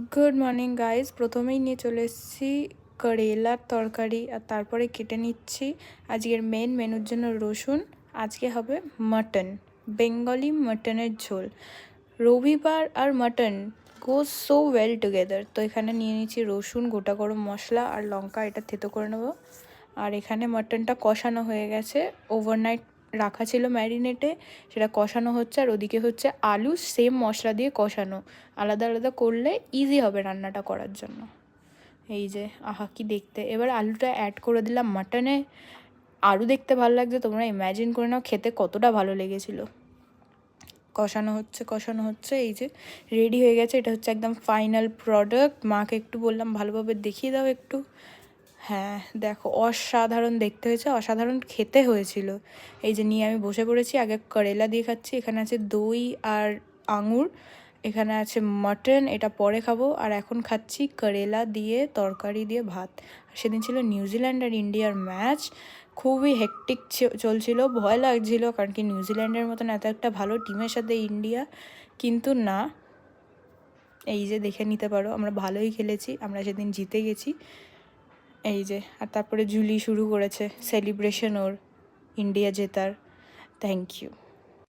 Good morning guys. প্রথমেই নিয়ে চলে এসেছি করেলার তরকারি, আর তারপরে কেটে নিচ্ছি আজকের মেনুর জন্য রসুন। আজকে হবে মাটন, বেঙ্গলি মাটনের ঝোল। রবিবার আর mutton goes so well together. তো এখানে নিয়ে নিচ্ছি রসুন, গোটা গরম মশলা আর লঙ্কা, এটা থেতো করে নেবো। আর এখানে মাটনটা কষানো হয়ে গেছে, ওভারনাইট রাখা ছিল ম্যারিনেটে, সেটা কষানো হচ্ছে। আর ওদিকে হচ্ছে আলু সেম মশলা দিয়ে কষানো, আলাদা আলাদা করলে ইজি হবে রান্নাটা করার জন্য। এই যে আহা কি দেখতে। এবার আলুটা অ্যাড করে দিলাম মাটনে, আরও দেখতে ভালো লাগছে। তোমরা ইম্যাজিন করে নাও খেতে কতটা ভালো লেগেছিলো। কষানো হচ্ছে, এই যে রেডি হয়ে গেছে। এটা হচ্ছে একদম ফাইনাল প্রোডাক্ট। মাকে একটু বললাম ভালোভাবে দেখিয়ে দাও একটু। হ্যাঁ দেখো, অসাধারণ দেখতে হয়েছে, অসাধারণ খেতে হয়েছিল। এই যে নিয়ে আমি বসে পড়েছি, আগে করেলা দিয়ে খাচ্ছি। এখানে আছে দই আর আঙুর, এখানে আছে মাটন, এটা পরে খাবো। আর এখন খাচ্ছি করেলা দিয়ে তরকারি দিয়ে ভাত। সেদিন ছিল নিউজিল্যান্ড আর ইন্ডিয়ার ম্যাচ, খুবই হেকটিক চলছিল, ভয় লাগছিল, কারণ কি নিউজিল্যান্ডের মতন এত একটা ভালো টিমের সাথে ইন্ডিয়া, কিন্তু না, এই যে দেখে নিতে পারো আমরা ভালোই খেলেছি, আমরা সেদিন জিতে গেছি। এই যে, আর তারপরে জুলি শুরু করেছে সেলিব্রেশন ওর ইন্ডিয়া জেতার। Thank you.